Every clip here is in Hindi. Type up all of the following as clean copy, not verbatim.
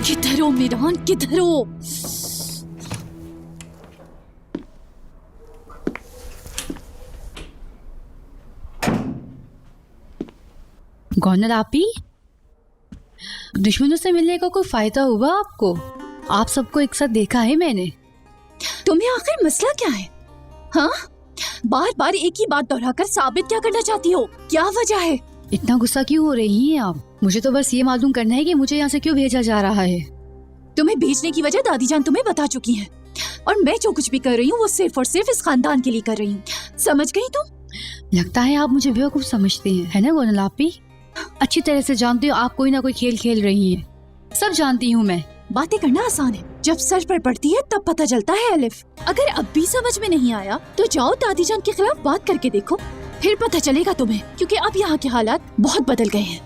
किधर हो मीरान, किधर हो? गौनर आपी, दुश्मनों से मिलने का कोई फायदा हुआ आपको? आप सबको एक साथ देखा है मैंने। तुम्हें आखिर मसला क्या है? हाँ, बार बार एक ही बात दोहराकर साबित क्या करना चाहती हो? क्या वजह है? इतना गुस्सा क्यों हो रही हैं आप? मुझे तो बस ये मालूम करना है कि मुझे यहाँ से क्यों भेजा जा रहा है। तुम्हें भेजने की वजह दादी जान तुम्हें बता चुकी हैं। और मैं जो कुछ भी कर रही हूँ वो सिर्फ और सिर्फ इस खानदान के लिए कर रही हूँ। समझ गई तुम? लगता है आप मुझे बेवकूफ समझती हैं, है ना गौनर आपी? अच्छी तरह से जानती हो आप कोई ना कोई खेल खेल रही हैं। सब जानती हूँ मैं। बातें करना आसान है, जब सर पर पड़ती है तब पता चलता है अलिफ। अगर अब भी समझ में नहीं आया तो जाओ दादी जान के खिलाफ बात करके देखो, फिर पता चलेगा तुम्हें। क्योंकि अब यहाँ के हालात बहुत बदल गए हैं,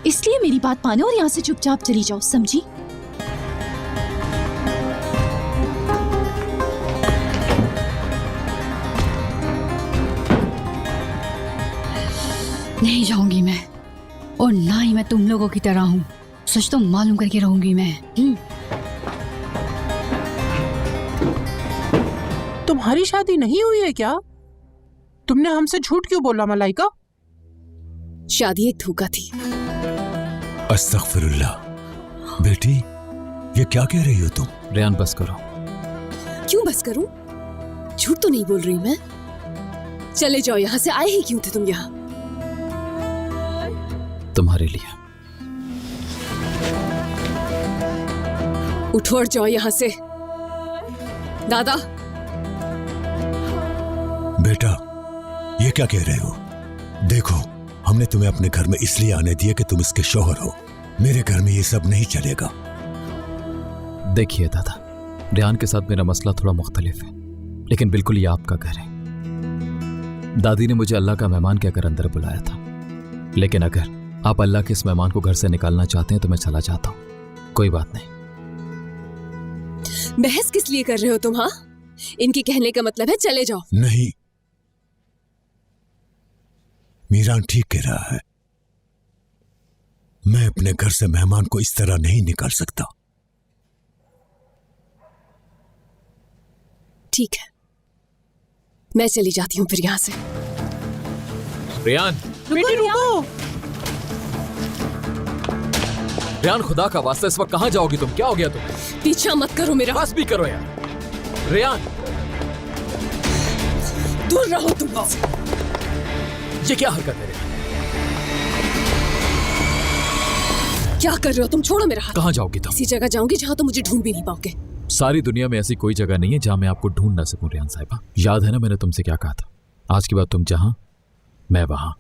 इसलिए मेरी बात मानो और यहाँ से चुपचाप चली जाओ, समझी? नहीं जाऊंगी मैं, और ना ही मैं तुम लोगों की तरह हूँ। सच तो मालूम करके रहूंगी मैं। तुम्हारी शादी नहीं हुई है क्या? तुमने हमसे झूठ क्यों बोला मलाइका? शादी एक धोखा थी। अस्तगफिरुल्लाह। बेटी, ये क्या कह रही हो तुम? रेहान बस करो। क्यों बस करूं? झूठ तो नहीं बोल रही मैं। चले जाओ यहाँ से। आए ही क्यों थे तुम यहाँ? तुम्हारे लिए। उठो और जाओ यहाँ से। दादा। बेटा, ये क्या कह रहे हो? देखो, हमने तुम्हें अपने घर में इसलिए आने दिया कि तुम इसके शौहर हो। मेरे घर में ये सब नहीं चलेगा। देखिए दादा, रेहान के साथ मेरा मसला थोड़ा मुख्तलिफ है, लेकिन बिल्कुल ये आपका घर है। दादी ने मुझे अल्लाह का मेहमान कहकर अंदर बुलाया था, लेकिन अगर आप अल्लाह के इस मेहमान को घर से निकालना चाहते हैं तो मैं चला जाता हूँ। कोई बात नहीं। बहस किस लिए कर रहे हो तुम? हाँ, इनके कहने का मतलब है चले जाओ। नहीं, मीरान ठीक कह रहा है। मैं अपने घर से मेहमान को इस तरह नहीं निकाल सकता। ठीक है, मैं चली जाती हूँ फिर यहाँ से। रेहान, बेटी रुको। रेहान, खुदा का वास्ता इस वक्त कहाँ जाओगी तुम? क्या हो गया तुम्हें? पीछा मत करो मेरा। बस भी करो यार। रेहान, दूर रहो तुम मुझसे। ये क्या हरकत है? क्या कर रहे हो तुम? छोड़ो मेरा हाथ। कहाँ जाओगी तुम? ऐसी जगह जाऊंगी जहाँ तुम मुझे ढूंढ भी नहीं पाओगे। सारी दुनिया में ऐसी कोई जगह नहीं है जहां मैं आपको ढूंढ ना सकूं। रेहान साहिबा, याद है ना मैंने तुमसे क्या कहा था? आज के बाद तुम जहां, मैं वहां।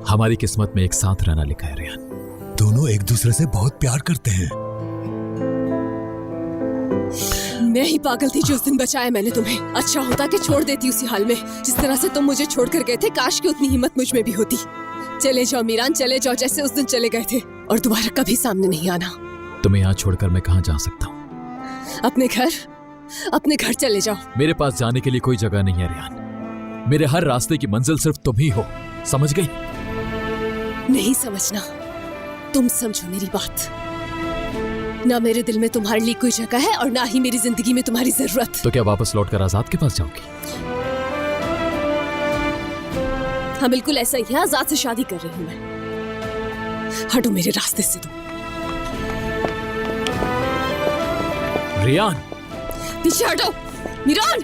हमारी किस्मत में एक साथ रहना लिखा है रेहान। दोनों एक दूसरे से बहुत प्यार करते हैं। मैं ही पागल थी जो उस दिन बचाया मैंने तुम्हें। अच्छा होता कि छोड़ देती उसी हाल में जिस तरह से तुम मुझे छोड़कर गए थे। काश कि उतनी हिम्मत मुझ में भी होती। चले जाओ मीरान, चले जाओ जैसे उस दिन चले गए थे, और दोबारा कभी सामने नहीं आना। तुम्हें यहाँ छोड़कर मैं कहाँ जा सकता हूँ? अपने घर, अपने घर चले जाओ। मेरे पास जाने के लिए कोई जगह नहीं है रेहान। मेरे हर रास्ते की मंजिल सिर्फ तुम ही हो, समझ गई? नहीं समझना, तुम समझो मेरी बात। ना मेरे दिल में तुम्हारे लिए कोई जगह है और ना ही मेरी जिंदगी में तुम्हारी जरूरत। तो क्या वापस लौटकर आजाद के पास जाओगी? हाँ बिल्कुल ऐसा ही है। आजाद से शादी कर रही हूँ मैं। हटो मेरे रास्ते से तुम। रेहान, पीछे हटो मीरान।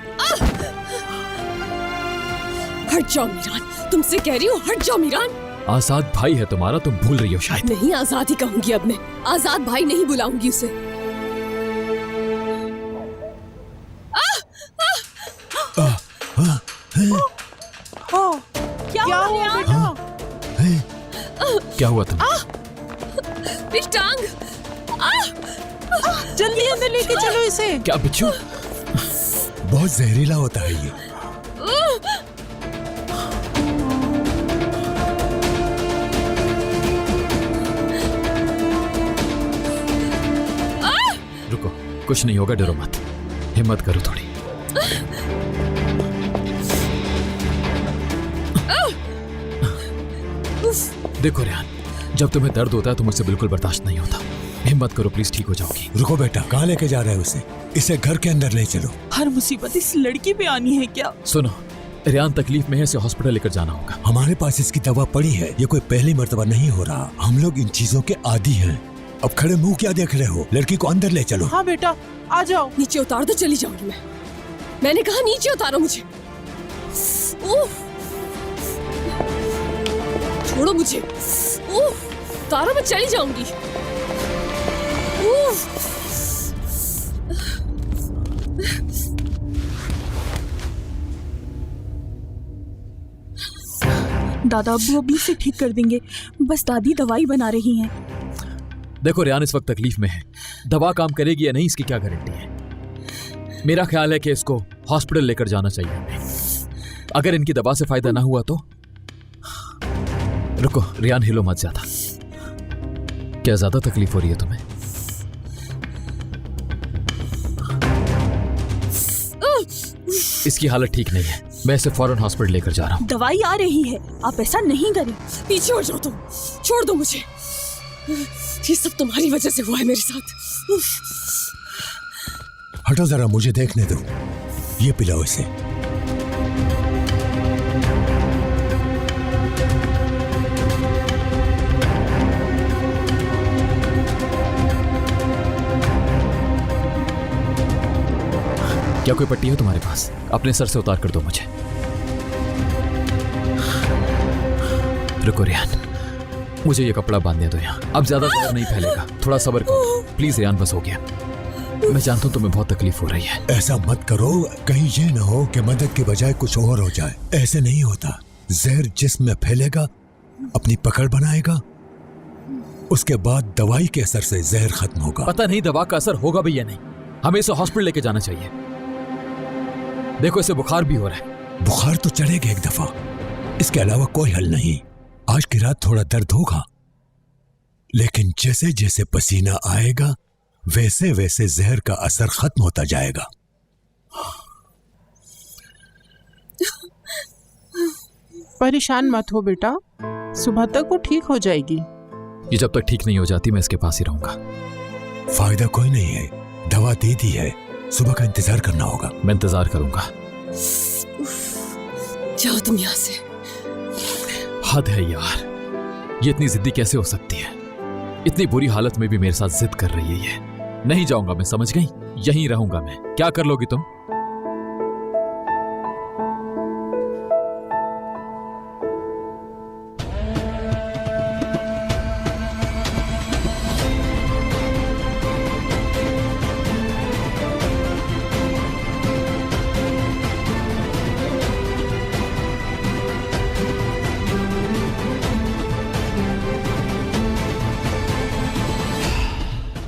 हट जाओ मीरान, तुमसे कह रही हूँ हट जाओ मीरान। आजाद भाई है तुम्हारा, तुम भूल रही हो शायद। नहीं, आजाद ही कहूंगी अब मैं। आजाद भाई नहीं बुलाऊंगी उसे। क्या हुआ बेटा? क्या हुआ तुम? मेरी टांग। जल्दी अंदर लेके चलो इसे। क्या बिच्छू? बहुत जहरीला होता है ये। रुको, कुछ नहीं होगा, डरो मत। हिम्मत करो थोड़ी। देखो रेहान, जब तुम्हें दर्द होता है तो मुझसे बिल्कुल बर्दाश्त नहीं होता। हिम्मत करो प्लीज, ठीक हो जाओगी। रुको बेटा, कहाँ लेके जा रहे हो उसे? इसे घर के अंदर ले चलो। हर मुसीबत इस लड़की पे आनी है क्या? सुनो, रियान तकलीफ में है, इसे हॉस्पिटल लेकर जाना होगा। हमारे पास इसकी दवा पड़ी है, ये कोई पहली मर्तबा नहीं हो रहा। हम लोग इन चीजों के आदी हैं। अब खड़े मुंह क्या देख रहे हो? लड़की को अंदर ले चलो। हाँ बेटा, आ जाओ। नीचे उतार दो, चली जाऊंगी मैंने कहा नीचे उतारो मुझे। उफ, छोड़ो मुझे। उफ, उतारो, मैं चली जाऊंगी। उफ। दादा अब्बू अभी से ठीक कर देंगे, बस दादी दवाई बना रही हैं। देखो रियान इस वक्त तकलीफ में है, दवा काम करेगी या नहीं इसकी क्या गारंटी है। मेरा ख्याल है कि इसको हॉस्पिटल लेकर जाना चाहिए हमें। अगर इनकी दवा से फायदा ना हुआ तो। रुको रियान, हिलो मत ज्यादा। क्या ज्यादा तकलीफ हो रही है तुम्हें? इसकी हालत ठीक नहीं है, मैं इसे फौरन हॉस्पिटल लेकर जा रहा हूँ। दवाई आ रही है, आप ऐसा नहीं करें। पीछे हो जाओ तुम, छोड़ दो मुझे। ये सब तुम्हारी वजह से हुआ है मेरे साथ। हटो जरा, मुझे देखने दो। ये पिलाओ इसे। क्या कोई पट्टी है तुम्हारे पास? अपने सर से उतार कर दो मुझे। रुको रियान, मुझे ये कपड़ा बांधने दो यहाँ। अब ज्यादा जहर नहीं फैलेगा, थोड़ा सब्र करो प्लीज। रियान बस हो गया। मैं जानता हूँ तुम्हें बहुत तकलीफ हो रही है। ऐसा मत करो, कहीं ये ना हो कि मदद के बजाय कुछ और हो जाए। ऐसे नहीं होता। जहर जिस्म में फैलेगा, अपनी पकड़ बनाएगा, उसके बाद दवाई के असर से जहर खत्म होगा। पता नहीं दवा का असर होगा भी या नहीं। हमें इसे हॉस्पिटल लेके जाना चाहिए। देखो इसे बुखार भी हो रहा है। बुखार तो चढ़ेगा एक दफा, इसके अलावा कोई हल नहीं। आज की रात थोड़ा दर्द होगा, लेकिन जैसे जैसे पसीना आएगा वैसे वैसे जहर का असर खत्म होता जाएगा। परेशान मत हो बेटा, सुबह तक वो ठीक हो जाएगी। ये जब तक ठीक नहीं हो जाती मैं इसके पास ही रहूंगा। फायदा कोई नहीं है, दवा दे दी है, सुबह का इंतजार करना होगा। मैं इंतजार करूंगा। जाओ तुम यहाँ से। हद है यार, ये इतनी जिद्दी कैसे हो सकती है? इतनी बुरी हालत में भी मेरे साथ जिद कर रही है ये। नहीं जाऊंगा मैं, समझ गई? यहीं रहूंगा मैं। क्या कर लोगी तुम?